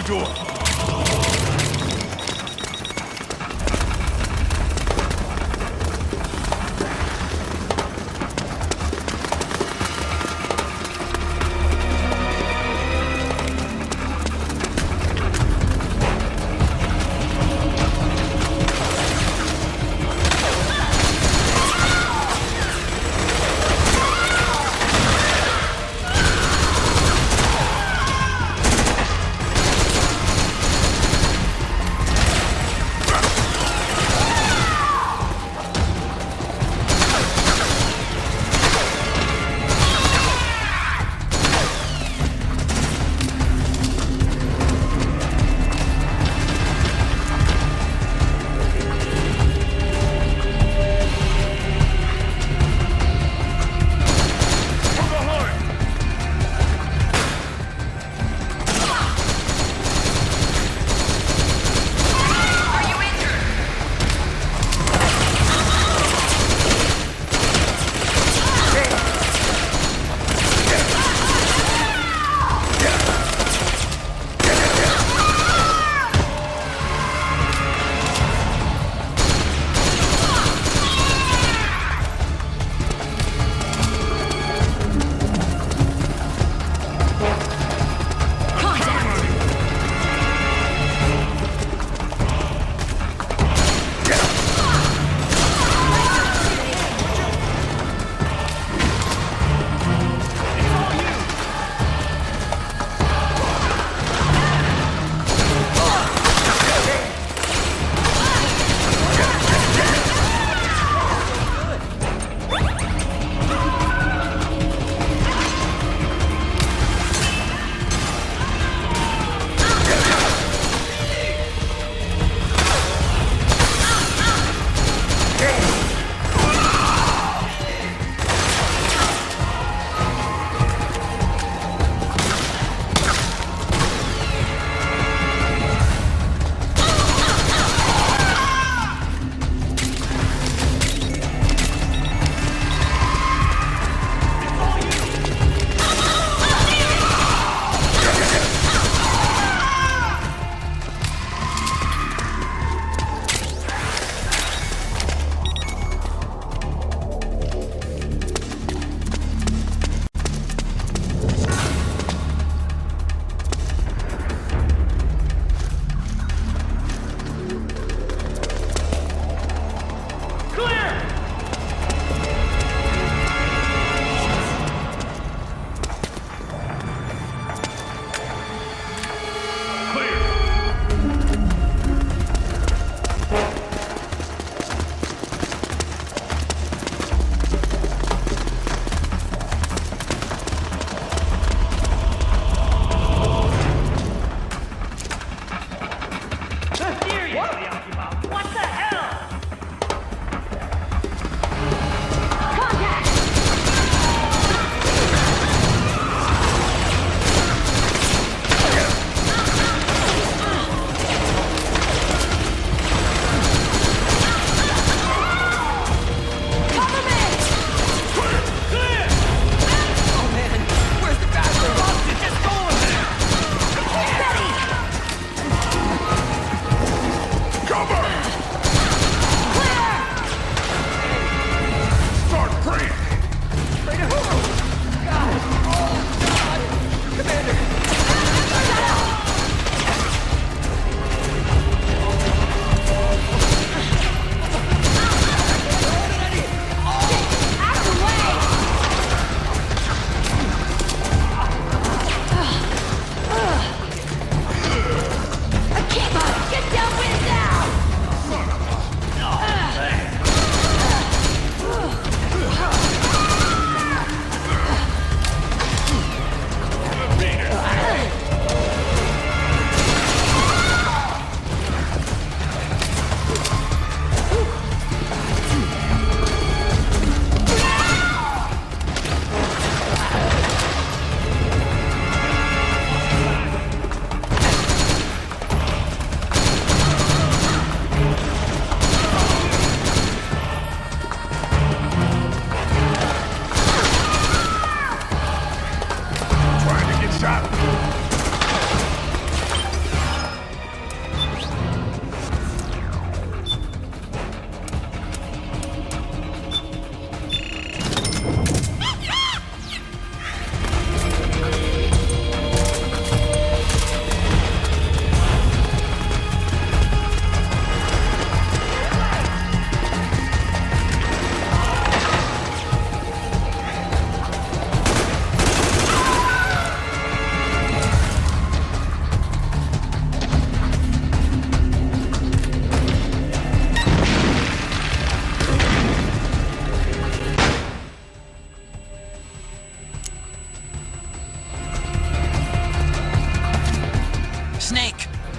door.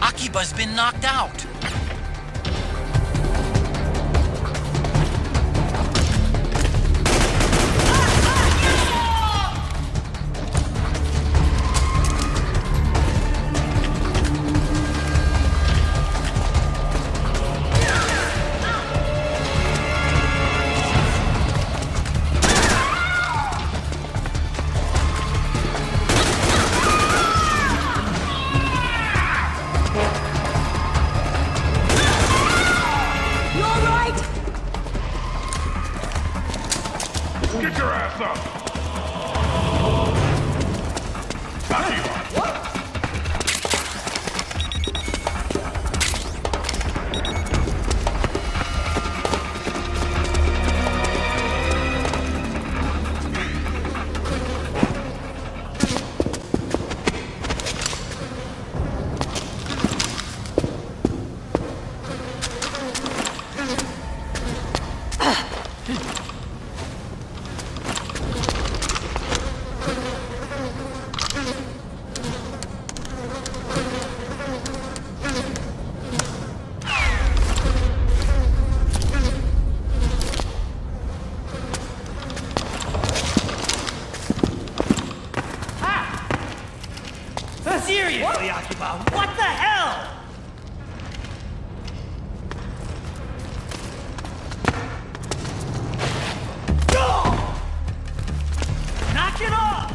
Akiba's been knocked out. Get your ass up! Seriously, Akiba, what the hell? Knock it off!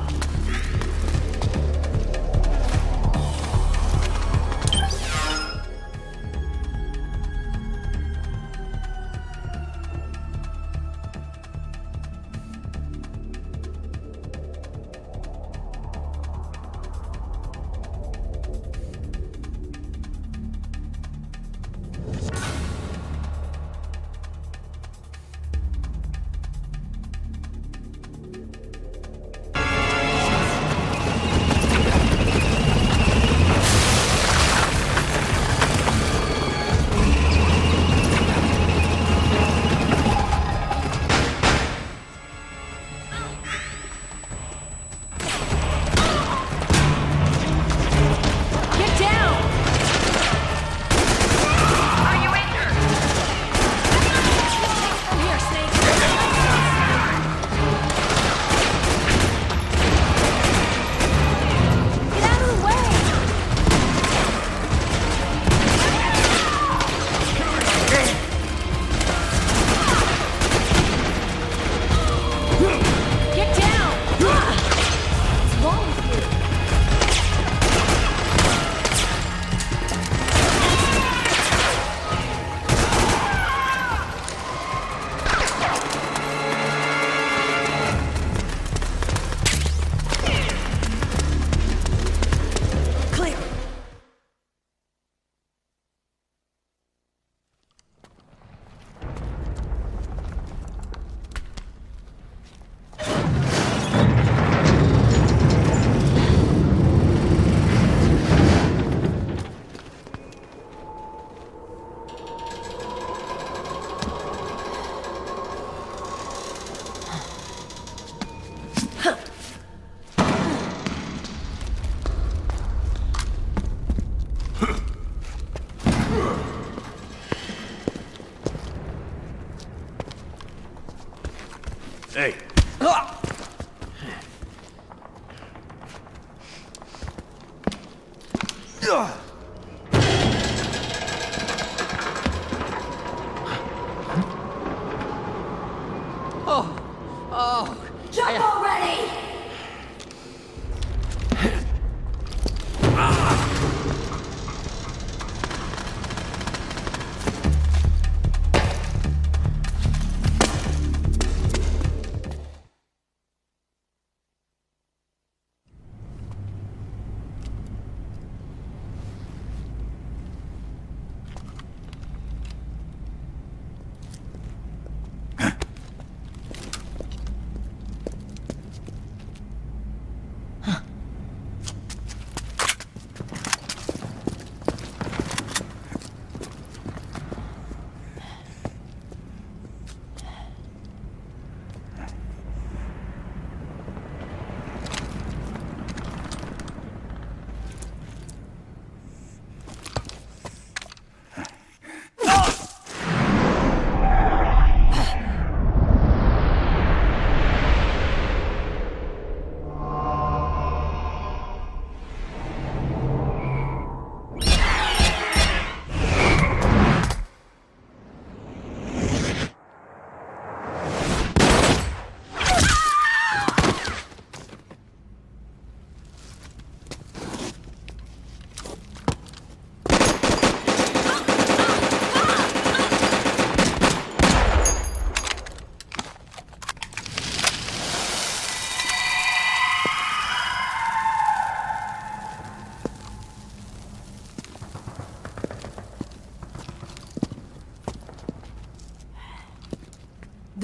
Hey. Jump already!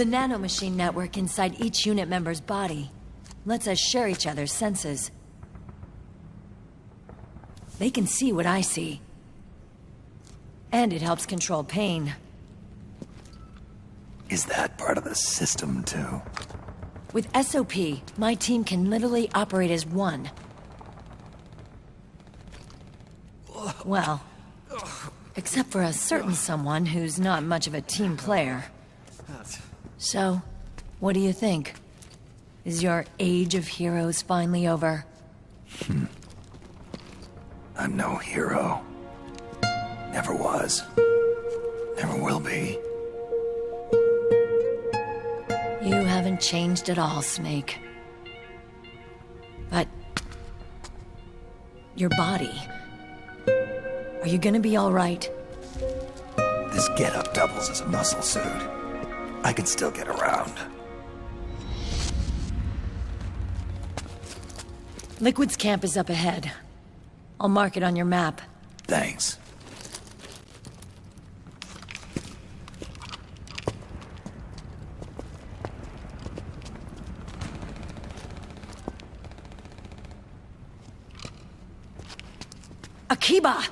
The nanomachine network inside each unit member's body lets us share each other's senses. They can see what I see. And it helps control pain. Is that part of the system, too? With SOP, my team can literally operate as one. Well, except for a certain someone who's not much of a team player. So, what do you think? Is your age of heroes finally over? I'm no hero. Never was. Never will be. You haven't changed at all, Snake. But... your body... are you gonna be all right? This getup doubles as a muscle suit. I can still get around. Liquid's camp is up ahead. I'll mark it on your map. Thanks. Akiba!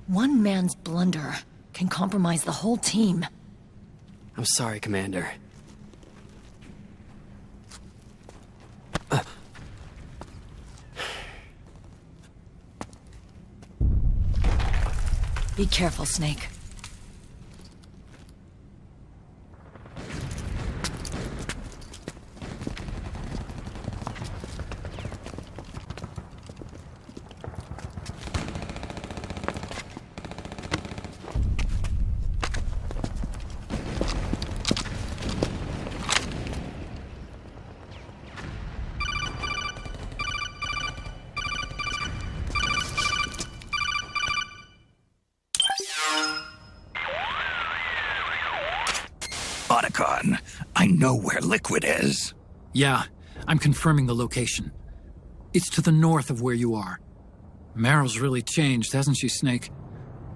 One man's blunder can compromise the whole team. I'm sorry, Commander. Be careful, Snake. I know where Liquid is. Yeah, I'm confirming the location. It's to the north of where you are. Meryl's really changed, hasn't she, Snake?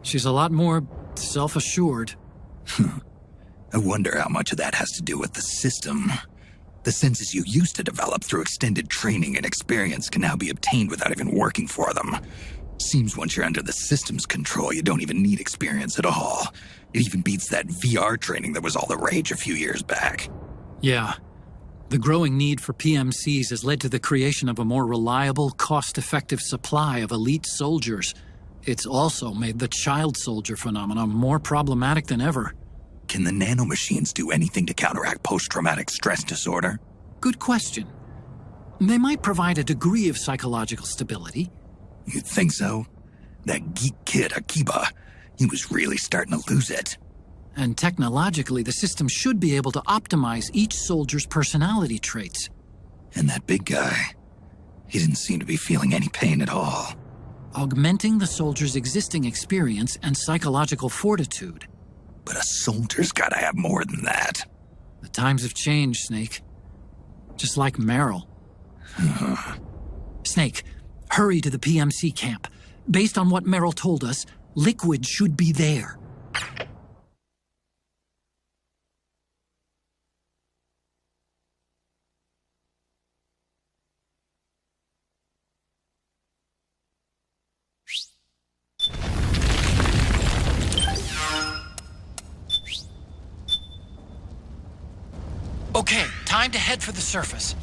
She's a lot more self-assured. I wonder how much of that has to do with the system. The senses you used to develop through extended training and experience can now be obtained without even working for them. Seems once you're under the system's control, you don't even need experience at all. It even beats that VR training that was all the rage a few years back. Yeah. The growing need for PMCs has led to the creation of a more reliable, cost-effective supply of elite soldiers. It's also made the child soldier phenomenon more problematic than ever. Can the nanomachines do anything to counteract post-traumatic stress disorder? Good question. They might provide a degree of psychological stability. You'd think so? That geek kid, Akiba, he was really starting to lose it. And technologically, the system should be able to optimize each soldier's personality traits. And that big guy, he didn't seem to be feeling any pain at all. Augmenting the soldier's existing experience and psychological fortitude. But a soldier's gotta have more than that. The times have changed, Snake. Just like Meryl. Snake, hurry to the PMC camp. Based on what Meryl told us, Liquid should be there. Okay, time to head for the surface.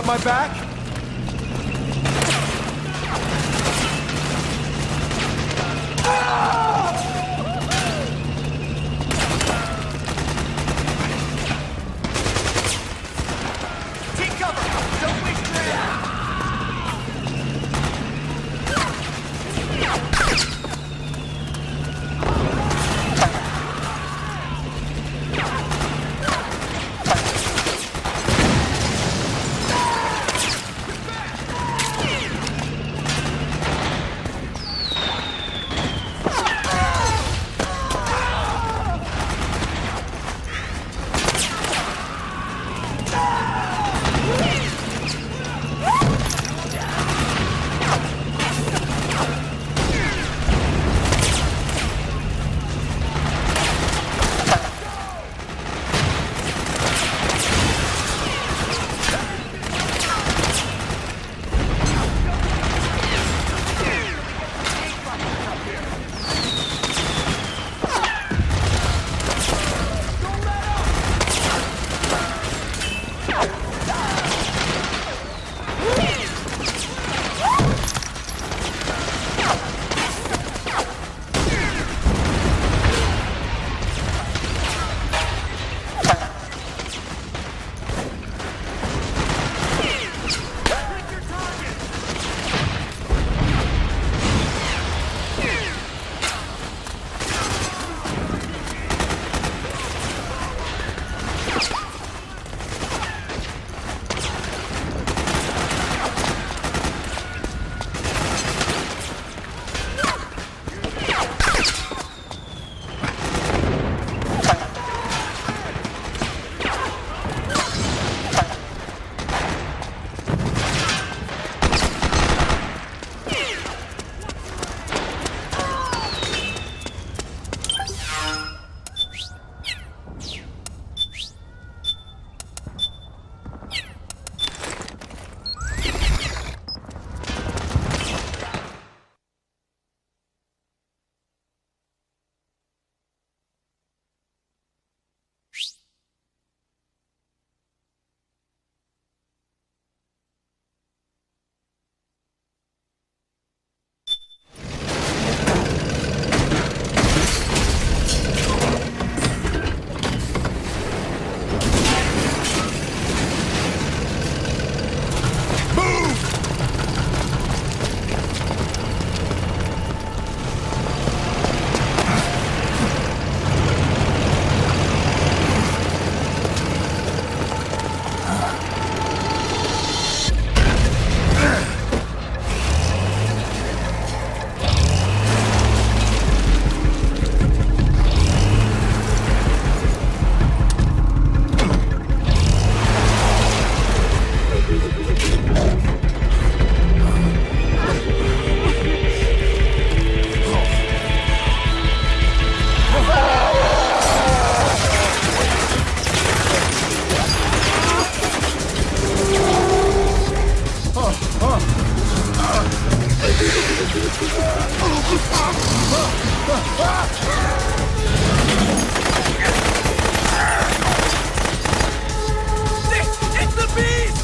got my back? Take cover! Don't waste your ammo! It's the beast!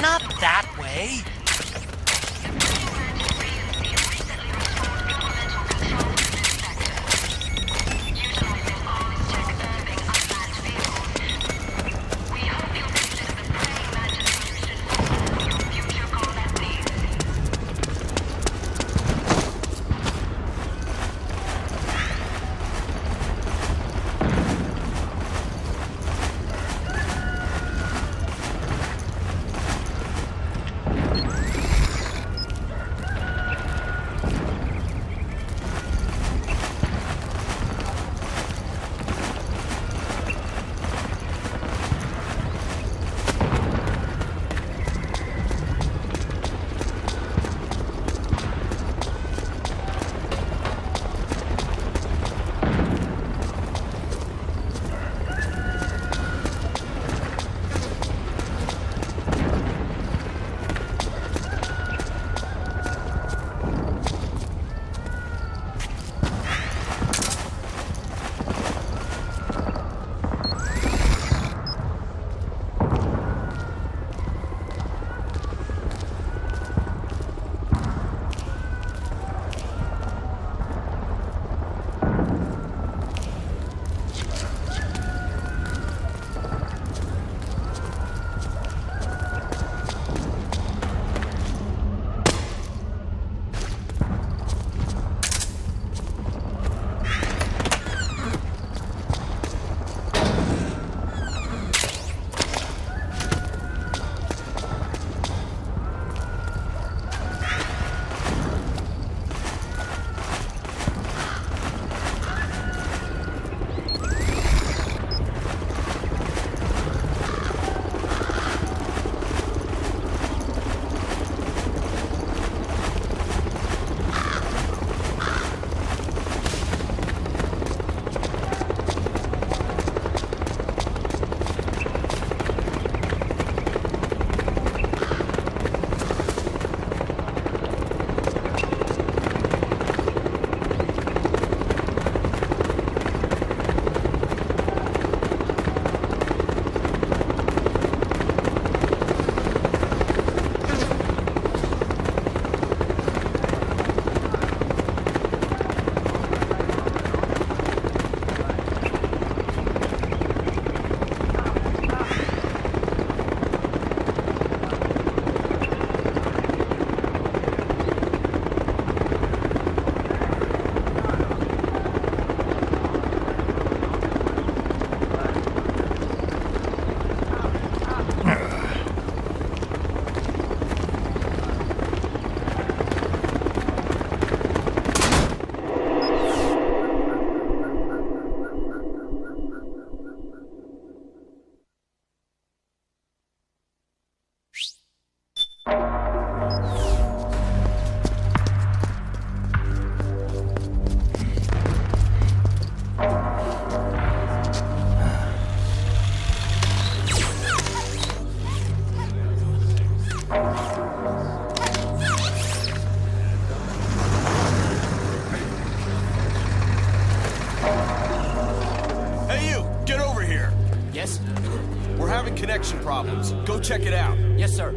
Not that way. connection problems. Go check it out. Yes, sir.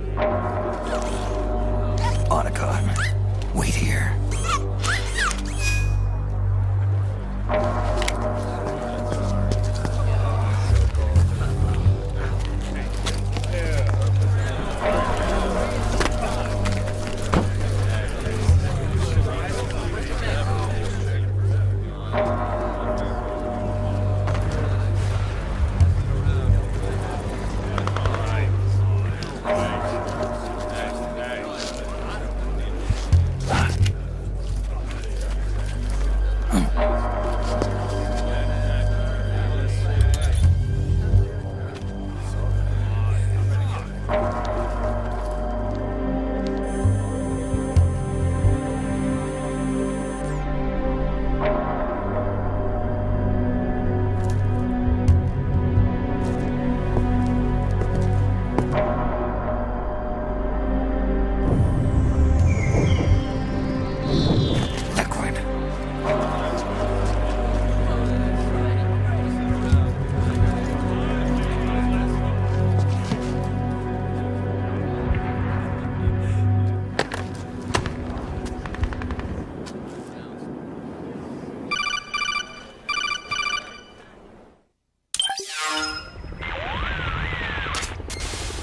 Otacon, wait here.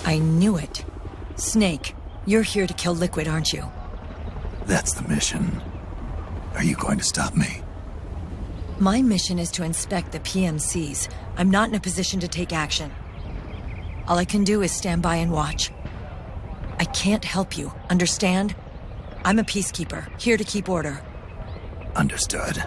I knew it. Snake, you're here to kill Liquid, aren't you? That's the mission. Are you going to stop me? My mission is to inspect the PMCs. I'm not in a position to take action. All I can do is stand by and watch. I can't help you, understand? I'm a peacekeeper, here to keep order. Understood.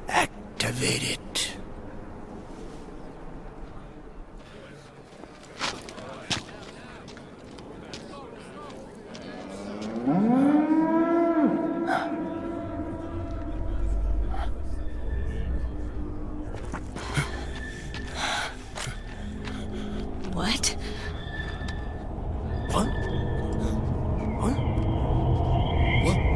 Activate it. What? What? What? What?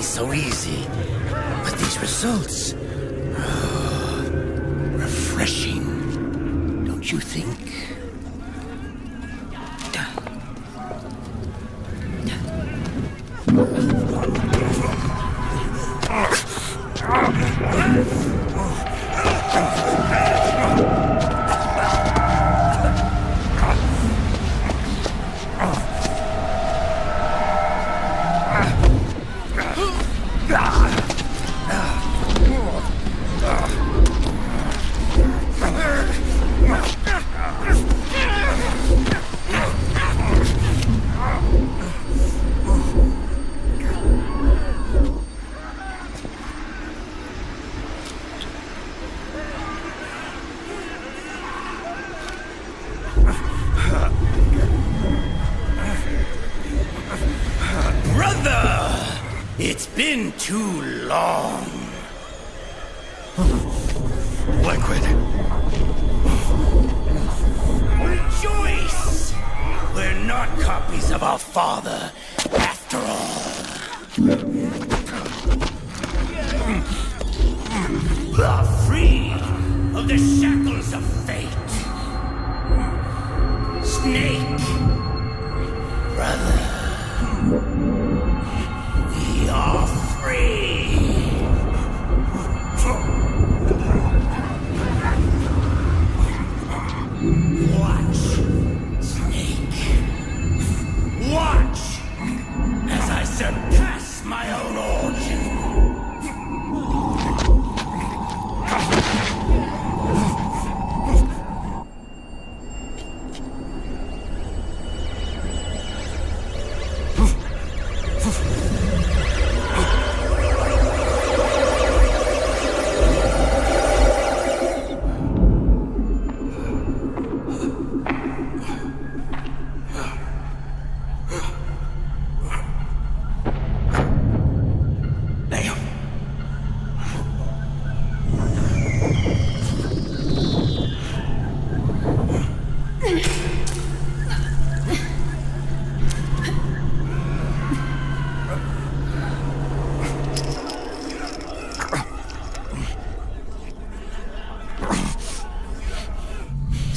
So easy. But these results... refreshing. Don't you think? It's been too long. Liquid. Rejoice! We're not copies of our father, after all. We're free of the shackles of fate. Snake, brother. We are free! Watch, Snake. Watch as I surpass my own origin.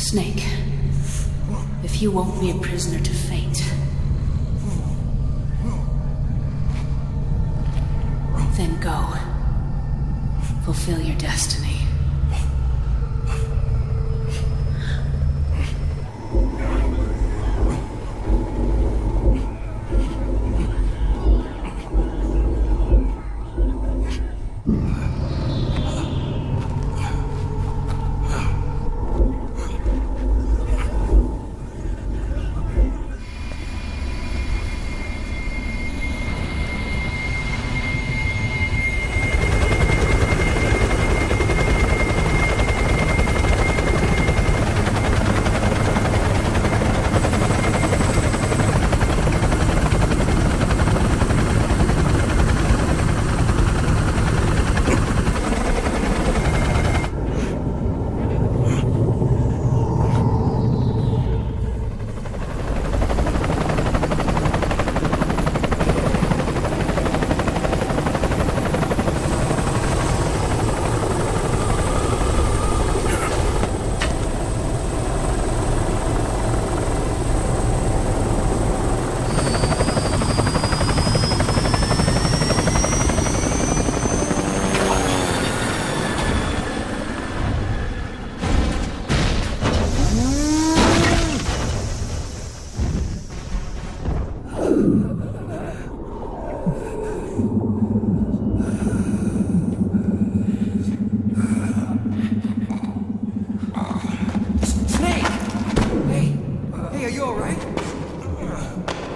Snake, if you won't be a prisoner to fate, then go. Fulfill your destiny.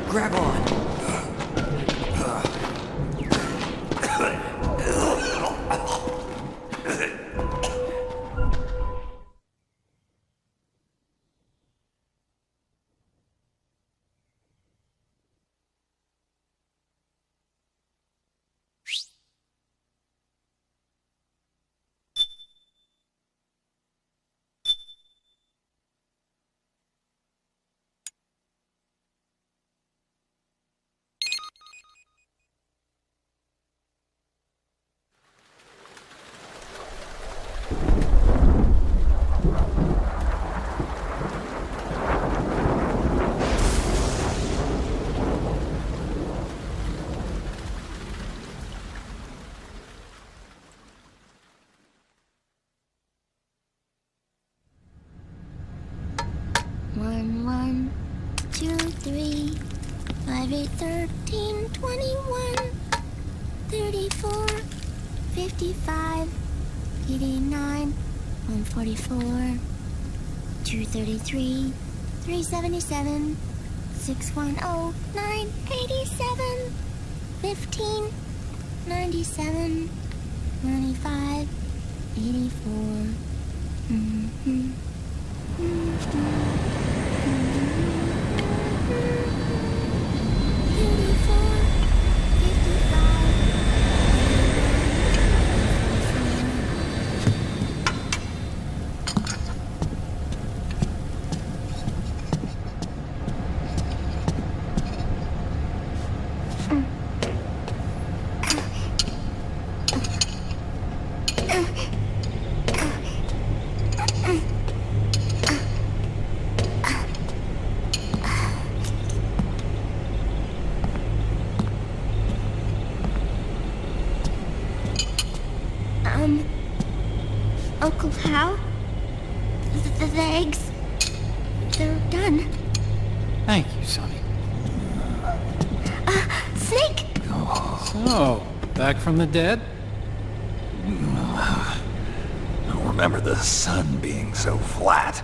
Grab on. One, 1, 2, 3, 5, 8, 13, 21, 34, 55, 89, 144, 233, 377, 610, 987, 15, 97, 95, 84. Uncle Hal? The eggs? They're done. Thank you, Sonny. Snake! So, back from the dead? I don't remember the sun being so flat.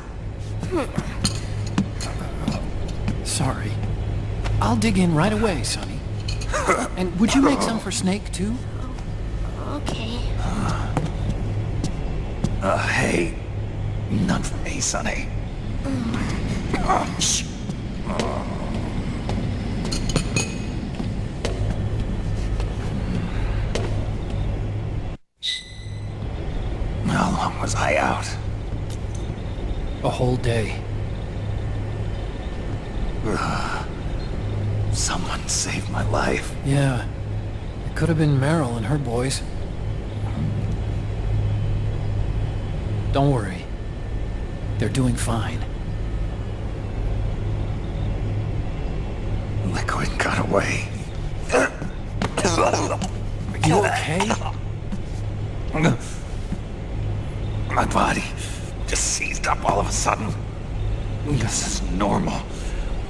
Sorry. I'll dig in right away, Sonny. And would you make some for Snake, too? Okay. Hey, none for me, Sonny. Shh. How long was I out? A whole day. Someone saved my life. Yeah. It could have been Meryl and her boys. Don't worry. They're doing fine. Liquid got away. Are you okay? My body just seized up all of a sudden. This is normal.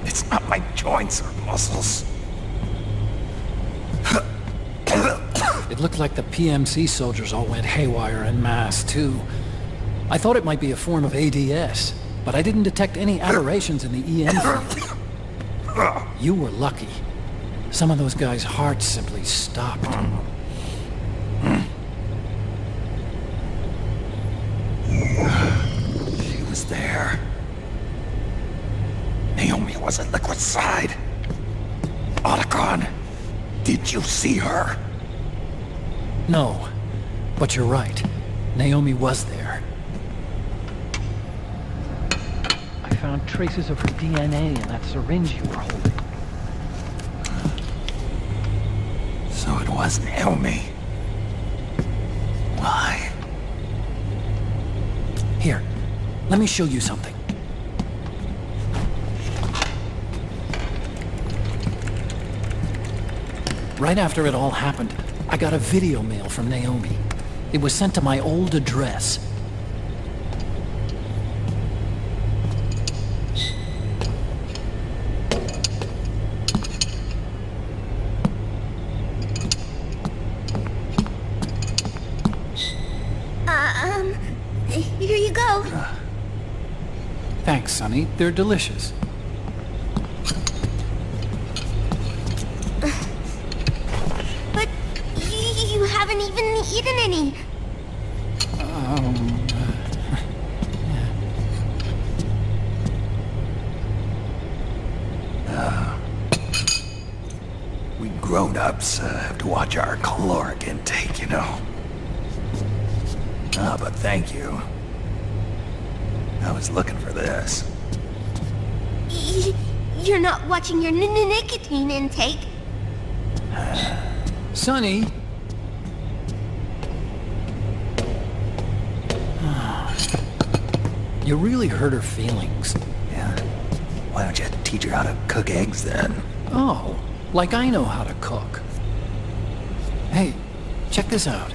It's not my joints or muscles. It looked like the PMC soldiers all went haywire en masse, too. I thought it might be a form of ADS, but I didn't detect any aberrations in the EM field. You were lucky. Some of those guys' hearts simply stopped. She was there. Naomi was at Liquid's side. Otacon, did you see her? No, but you're right. Naomi was there. I found traces of her DNA in that syringe you were holding. So it was Naomi. Why? Here, let me show you something. Right after it all happened, I got a video mail from Naomi. It was sent to my old address. Here you go. Thanks, Sonny. They're delicious. But you haven't even eaten any. We grown-ups have to watch our caloric intake, you know. But thank you. I was looking for this. You're not watching your nicotine intake. Sonny! You really hurt her feelings. Yeah. Why don't you teach her how to cook eggs then? Oh, like I know how to cook. Hey, check this out.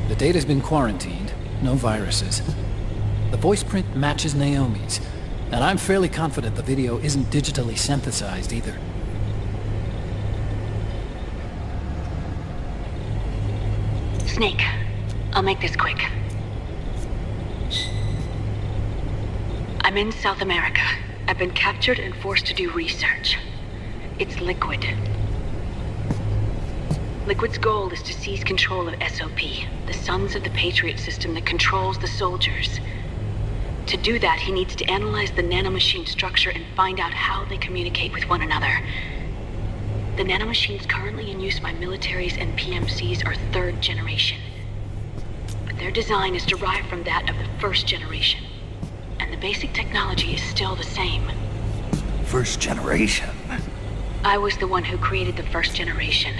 The data's been quarantined, no viruses. The voice print matches Naomi's, and I'm fairly confident the video isn't digitally synthesized either. Snake, I'll make this quick. I'm in South America. I've been captured and forced to do research. It's Liquid. Liquid's goal is to seize control of SOP, the Sons of the Patriot system that controls the soldiers. To do that, he needs to analyze the nanomachine structure and find out how they communicate with one another. The nanomachines currently in use by militaries and PMCs are third generation. But their design is derived from that of the first generation. And the basic technology is still the same. First generation? I was the one who created the first generation.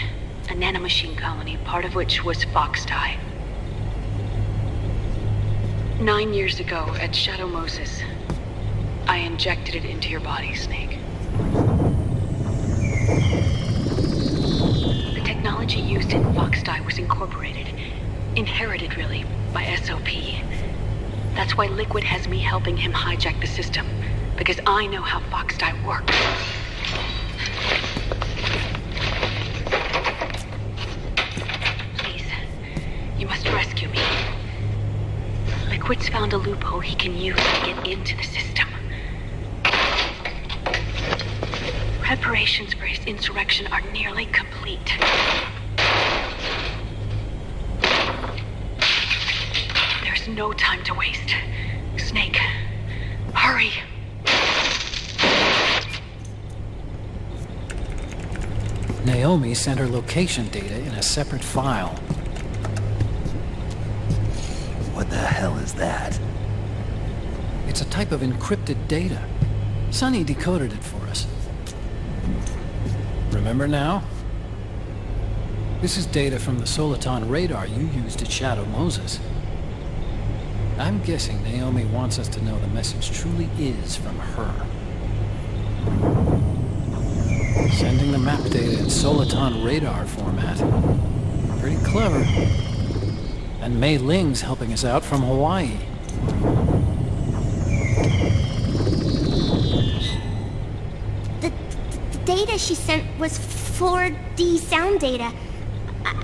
A nanomachine colony, part of which was Foxdie. 9 years ago, at Shadow Moses, I injected it into your body, Snake. The technology used in Foxdie was incorporated, inherited really, by SOP. That's why Liquid has me helping him hijack the system, because I know how Foxdie works. You must rescue me. Liquid's found a loophole he can use to get into the system. Preparations for his insurrection are nearly complete. There's no time to waste. Snake, hurry. Naomi sent her location data in a separate file. What the hell is that? It's a type of encrypted data. Sonny decoded it for us. Remember now? This is data from the Soliton radar you used at Shadow Moses. I'm guessing Naomi wants us to know the message truly is from her. Sending the map data in Soliton radar format. Pretty clever. And Mei Ling's helping us out from Hawaii. The data she sent was 4D sound data.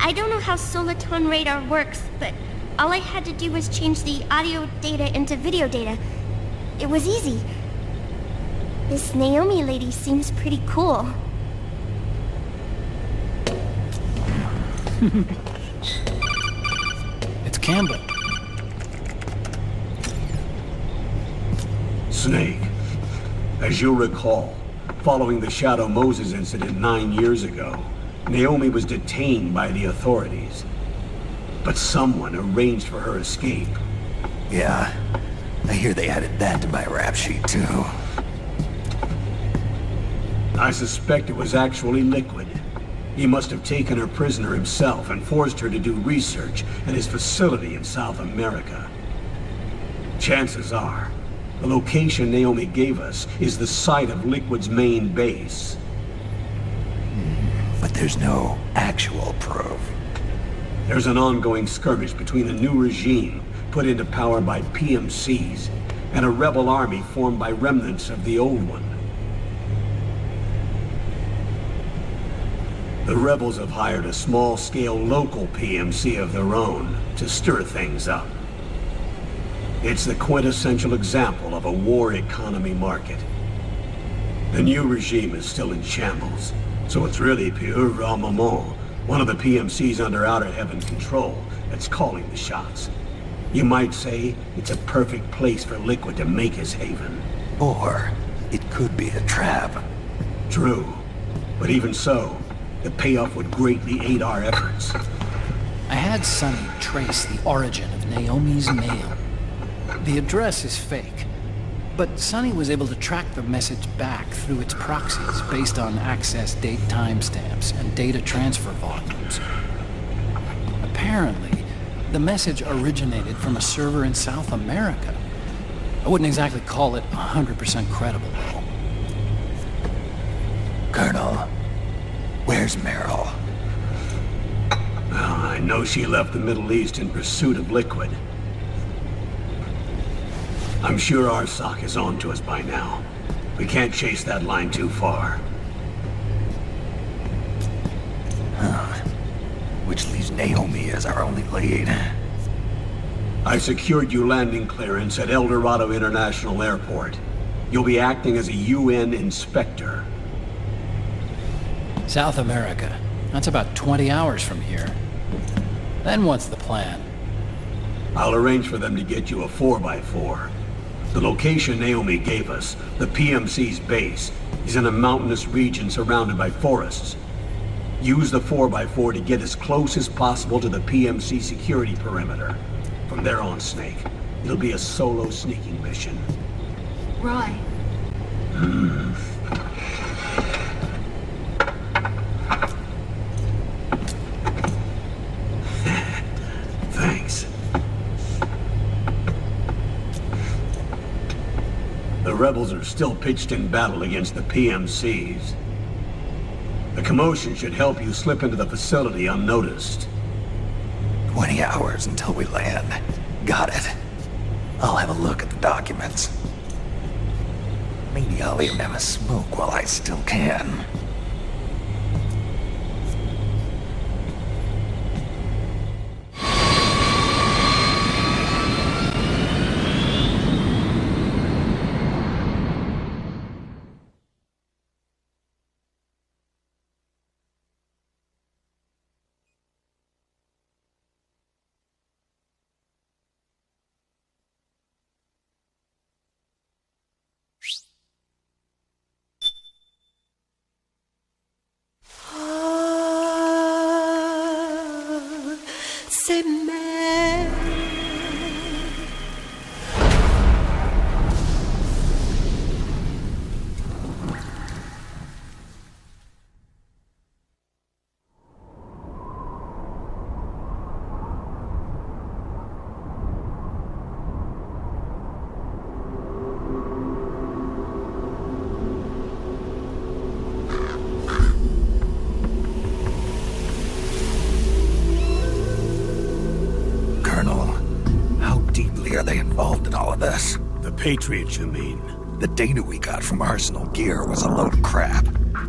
I don't know how Soliton radar works, but all I had to do was change the audio data into video data. It was easy. This Naomi lady seems pretty cool. It's Campbell. Snake, as you'll recall, following the Shadow Moses incident 9 years ago, Naomi was detained by the authorities. But someone arranged for her escape. Yeah, I hear they added that to my rap sheet, too. I suspect it was actually Liquid. He must have taken her prisoner himself and forced her to do research at his facility in South America. Chances are, the location Naomi gave us is the site of Liquid's main base. But there's no actual proof. There's an ongoing skirmish between a new regime put into power by PMCs and a rebel army formed by remnants of the old one. The rebels have hired a small-scale local PMC of their own to stir things up. It's the quintessential example of a war economy market. The new regime is still in shambles, so it's really pure Ramamon, one of the PMCs under Outer Heaven control, that's calling the shots. You might say it's a perfect place for Liquid to make his haven. Or it could be a trap. True, but even so, the payoff would greatly aid our efforts. I had Sonny trace the origin of Naomi's mail. The address is fake, but Sonny was able to track the message back through its proxies based on access date timestamps and data transfer volumes. Apparently, the message originated from a server in South America. I wouldn't exactly call it 100% credible, though. Colonel, where's Meryl? Well, I know she left the Middle East in pursuit of Liquid. I'm sure Arsak is on to us by now. We can't chase that line too far. Which leaves Naomi as our only lead. I've secured you landing clearance at El Dorado International Airport. You'll be acting as a UN inspector. South America. That's about 20 hours from here. Then what's the plan? I'll arrange for them to get you a 4x4. The location Naomi gave us, the PMC's base, is in a mountainous region surrounded by forests. Use the 4x4 to get as close as possible to the PMC security perimeter. From there on, Snake, it'll be a solo sneaking mission. Roy. Thanks. The rebels are still pitched in battle against the PMCs. The commotion should help you slip into the facility unnoticed. 20 hours until we land. Got it. I'll have a look at the documents. Maybe I'll even have a smoke while I still can. involved in all of this? The Patriots, you mean? The data we got from Arsenal Gear was a load of crap.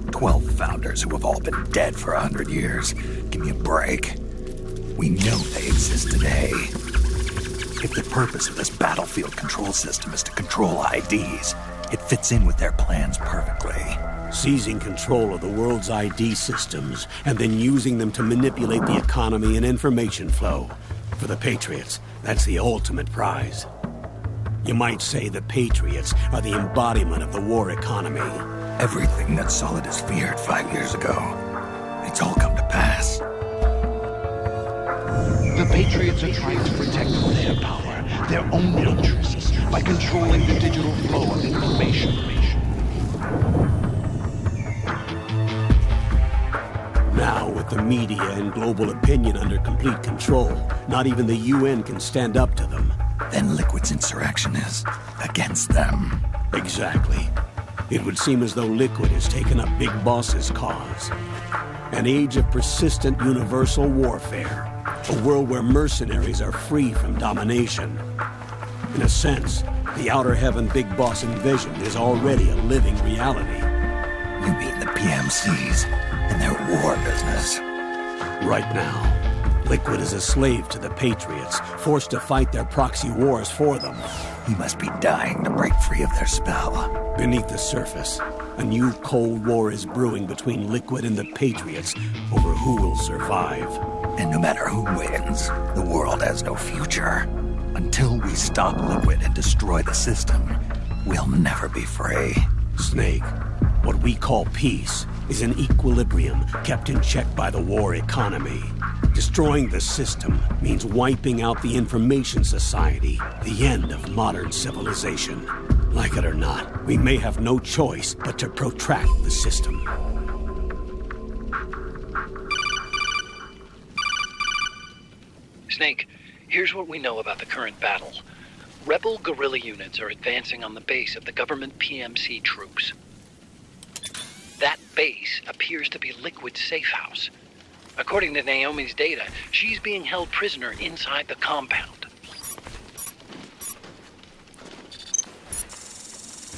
12 founders who have all been dead for 100 years. Give me a break. We know they exist today. If the purpose of this battlefield control system is to control IDs, it fits in with their plans perfectly. Seizing control of the world's ID systems and then using them to manipulate the economy and information flow. For the Patriots, that's the ultimate prize. You might say the Patriots are the embodiment of the war economy. Everything that Solidus feared 5 years ago, it's all come to pass. The Patriots are trying to protect their power, their own interests, by controlling the digital flow of information. Now, with the media and global opinion under complete control, not even the UN can stand up to them. Then Liquid's insurrection is against them. Exactly. It would seem as though Liquid has taken up Big Boss's cause. An age of persistent universal warfare. A world where mercenaries are free from domination. In a sense, the Outer Heaven Big Boss envisioned is already a living reality. You mean the PMCs and their war business? Right now, Liquid is a slave to the Patriots, forced to fight their proxy wars for them. He must be dying to break free of their spell. Beneath the surface, a new Cold War is brewing between Liquid and the Patriots over who will survive. And no matter who wins, the world has no future. Until we stop Liquid and destroy the system, we'll never be free. Snake, what we call peace is an equilibrium kept in check by the war economy. Destroying the system means wiping out the information society, the end of modern civilization. Like it or not, we may have no choice but to protract the system. Snake, here's what we know about the current battle. Rebel guerrilla units are advancing on the base of the government PMC troops. That base appears to be Liquid's safe house. According to Naomi's data, she's being held prisoner inside the compound.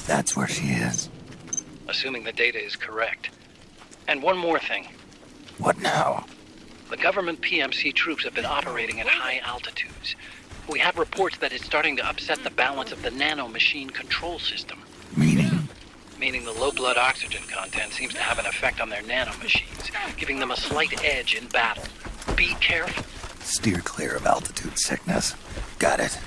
That's where she is. Assuming the data is correct. And one more thing. What now? The government PMC troops have been operating at high altitudes. We have reports that it's starting to upset the balance of the nano-machine control system. Meaning? Meaning the low blood oxygen content seems to have an effect on their nanomachines, giving them a slight edge in battle. Be careful. Steer clear of altitude sickness. Got it.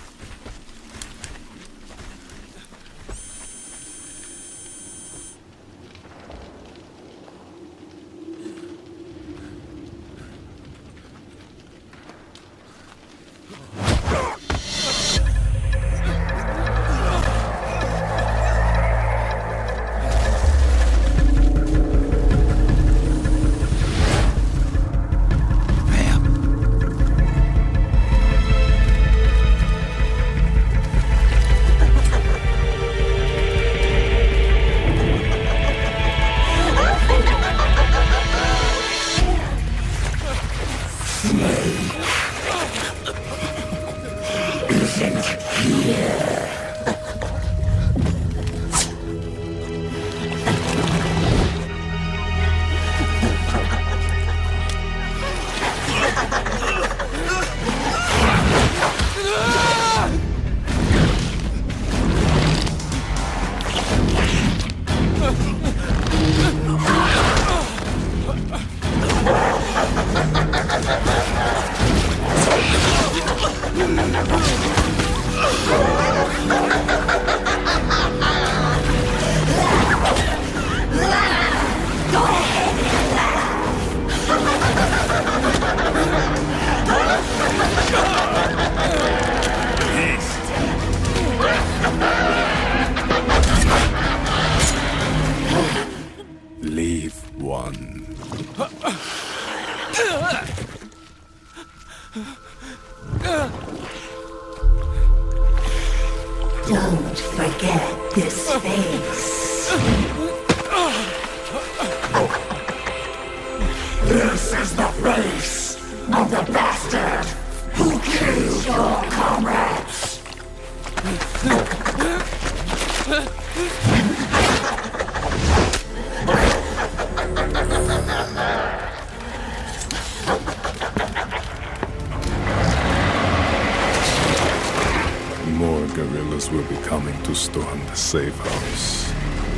will be coming to storm the safe house.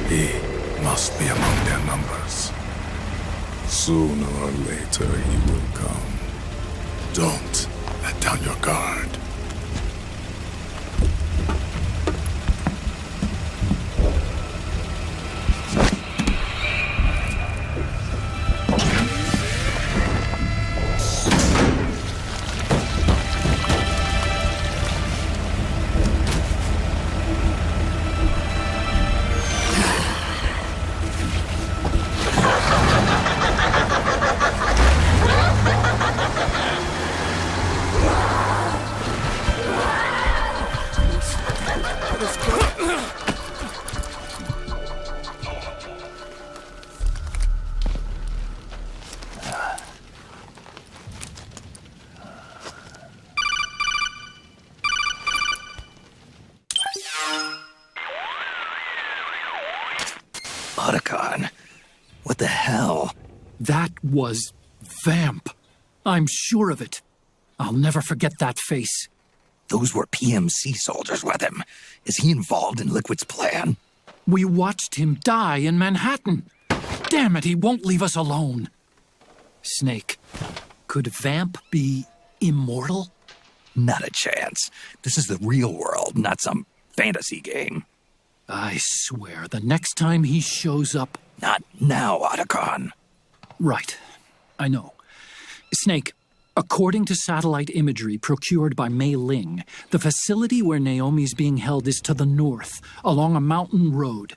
He must be among their numbers. Sooner or later he will come. Don't let down your guard. Otacon, what the hell? That was Vamp. I'm sure of it. I'll never forget that face. Those were PMC soldiers with him. Is he involved in Liquid's plan? We watched him die in Manhattan. Damn it, he won't leave us alone. Snake, could Vamp be immortal? Not a chance. This is the real world, not some fantasy game. I swear, the next time he shows up... Not now, Otacon. Right. I know. Snake, according to satellite imagery procured by Mei Ling, the facility where Naomi's being held is to the north, along a mountain road.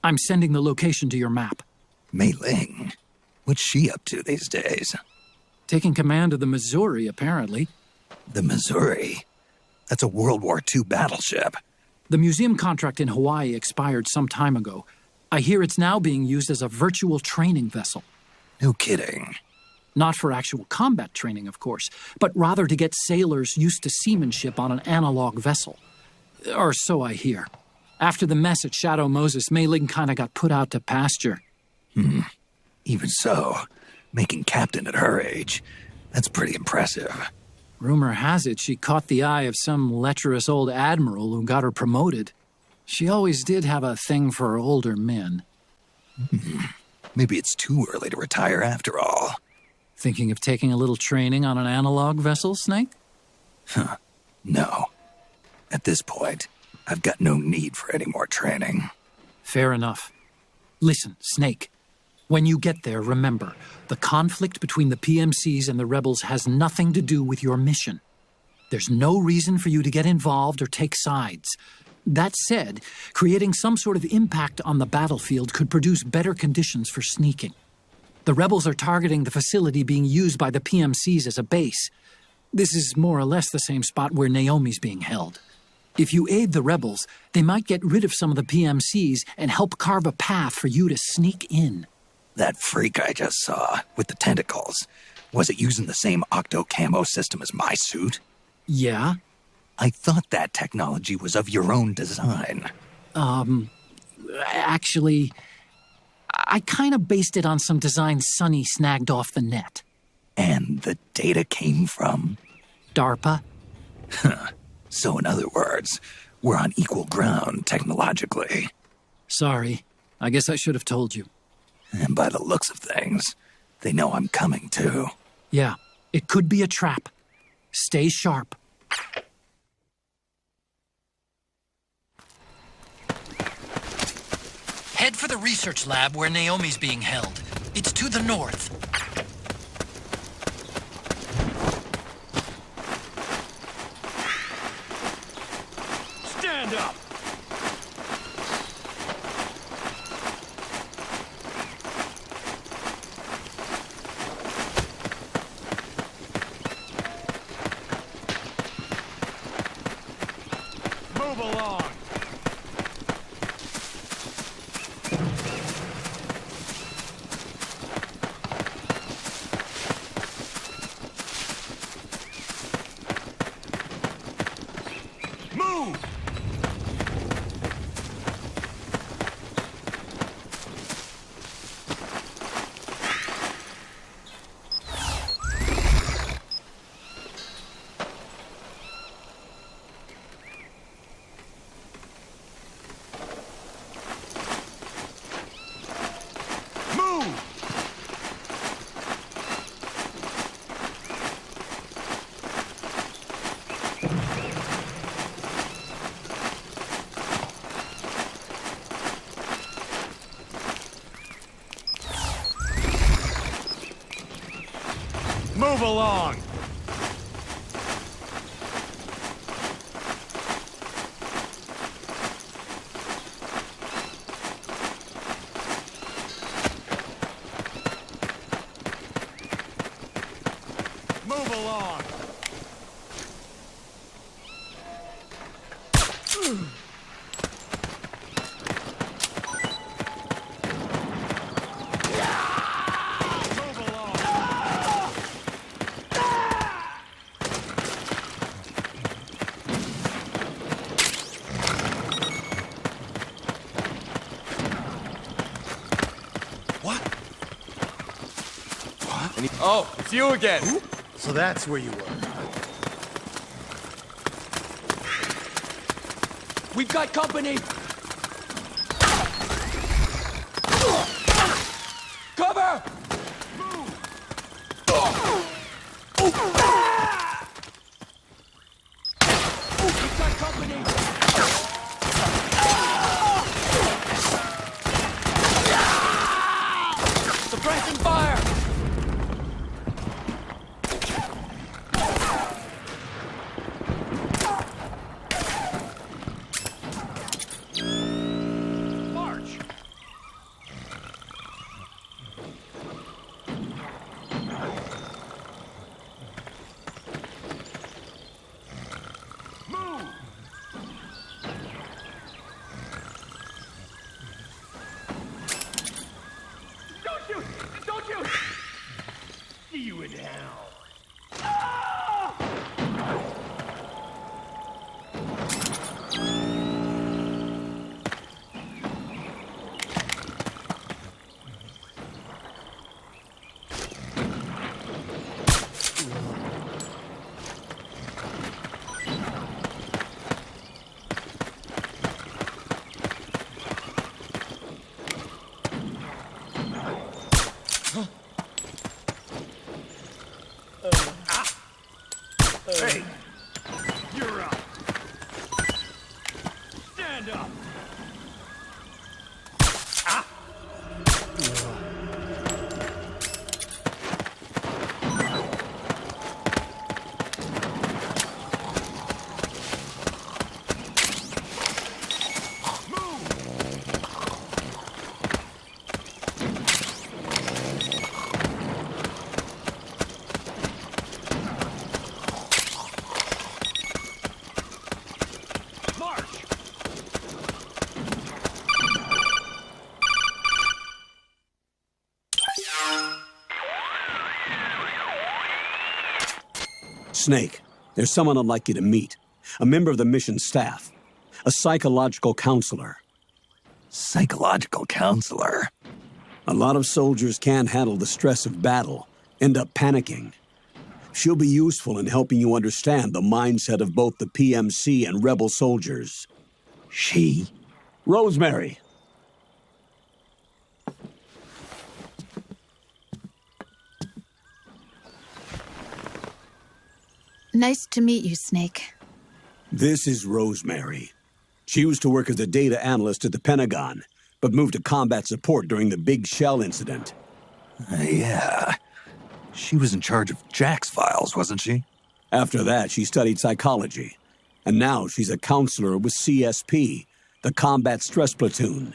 I'm sending the location to your map. Mei Ling? What's she up to these days? Taking command of the Missouri, apparently. The Missouri? That's a World War II battleship. The museum contract in Hawaii expired some time ago. I hear it's now being used as a virtual training vessel. No kidding. Not for actual combat training, of course, but rather to get sailors used to seamanship on an analog vessel. Or so I hear. After the mess at Shadow Moses, Mei Ling kind of got put out to pasture. Even so, making captain at her age, that's pretty impressive. Rumor has it she caught the eye of some lecherous old admiral who got her promoted. She always did have a thing for older men. Maybe it's too early to retire after all. Thinking of taking a little training on an analog vessel, Snake? No. At this point, I've got no need for any more training. Fair enough. Listen, Snake. When you get there, remember, the conflict between the PMCs and the rebels has nothing to do with your mission. There's no reason for you to get involved or take sides. That said, creating some sort of impact on the battlefield could produce better conditions for sneaking. The rebels are targeting the facility being used by the PMCs as a base. This is more or less the same spot where Naomi's being held. If you aid the rebels, they might get rid of some of the PMCs and help carve a path for you to sneak in. That freak I just saw, with the tentacles, was it using the same octo-camo system as my suit? Yeah? I thought that technology was of your own design. Actually, I kind of based it on some design Sonny snagged off the net. And the data came from? DARPA. So in other words, we're on equal ground technologically. Sorry. I guess I should have told you. And by the looks of things, they know I'm coming too. Yeah, it could be a trap. Stay sharp. Head for the research lab where Naomi's being held. It's to the north. Stand up! Move along! Move along! Move along! Oh, it's you again. So that's where you were. We've got company. Cover! We've got company. Suppressing fire. Hey, you're up. Stand up. Snake, there's someone I'd like you to meet. A member of the mission staff. A psychological counselor. Psychological counselor? A lot of soldiers can't handle the stress of battle, end up panicking. She'll be useful in helping you understand the mindset of both the PMC and rebel soldiers. She? Rosemary. Nice to meet you, Snake. This is Rosemary. She used to work as a data analyst at the Pentagon, but moved to combat support during the Big Shell incident. Yeah. She was in charge of Jack's files, wasn't she? After that, she studied psychology. And now she's a counselor with CSP, the Combat Stress Platoon.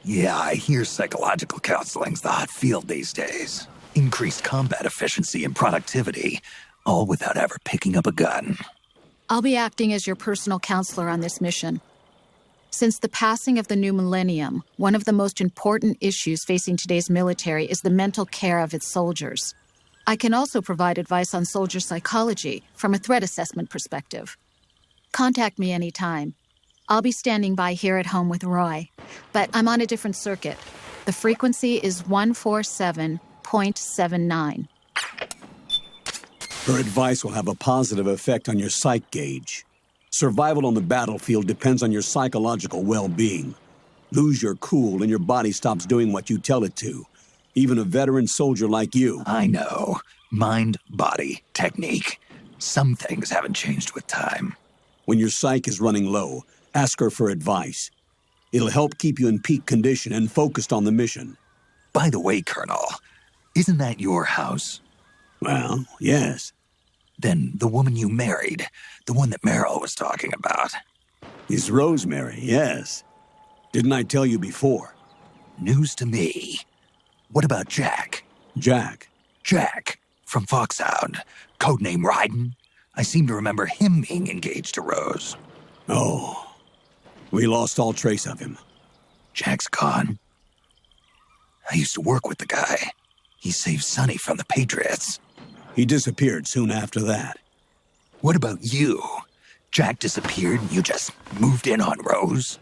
Yeah, I hear psychological counseling's the hot field these days. Increased combat efficiency and productivity, all without ever picking up a gun. I'll be acting as your personal counselor on this mission. Since the passing of the new millennium, one of the most important issues facing today's military is the mental care of its soldiers. I can also provide advice on soldier psychology from a threat assessment perspective. Contact me anytime. I'll be standing by here at home with Roy, but I'm on a different circuit. The frequency is 147.79. Her advice will have a positive effect on your psych gauge. Survival on the battlefield depends on your psychological well-being. Lose your cool and your body stops doing what you tell it to. Even a veteran soldier like you. I know. Mind, body, technique. Some things haven't changed with time. When your psyche is running low, ask her for advice. It'll help keep you in peak condition and focused on the mission. By the way, Colonel, isn't that your house? Well, yes. Then the woman you married, the one that Meryl was talking about. Is Rosemary, yes. Didn't I tell you before? News to me. What about Jack? Jack? Jack, from Foxhound. Codename Ryden. I seem to remember him being engaged to Rose. Oh. We lost all trace of him. Jack's gone. I used to work with the guy. He saved Sonny from the Patriots. He disappeared soon after that. What about you? Jack disappeared and you just moved in on Rose?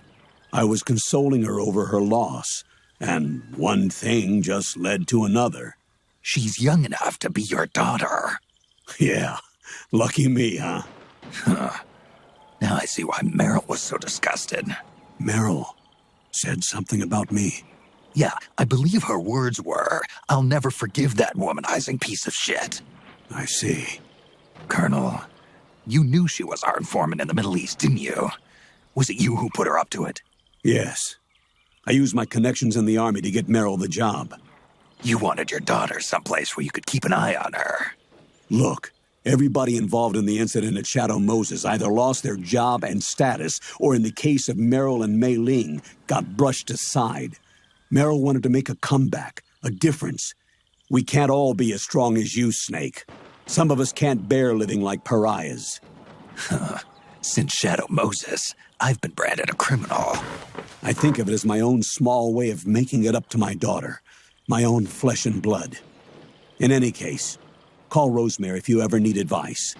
I was consoling her over her loss, and one thing just led to another. She's young enough to be your daughter. Yeah, lucky me, huh? Now I see why Meryl was so disgusted. Meryl said something about me. Yeah, I believe her words were, "I'll never forgive that womanizing piece of shit." I see. Colonel, you knew she was our informant in the Middle East, didn't you? Was it you who put her up to it? Yes. I used my connections in the Army to get Meryl the job. You wanted your daughter someplace where you could keep an eye on her. Look, everybody involved in the incident at Shadow Moses either lost their job and status, or in the case of Meryl and Mei Ling, got brushed aside. Meryl wanted to make a comeback, a difference. We can't all be as strong as you, Snake. Some of us can't bear living like pariahs. Since Shadow Moses, I've been branded a criminal. I think of it as my own small way of making it up to my daughter. My own flesh and blood. In any case, call Rosemary if you ever need advice.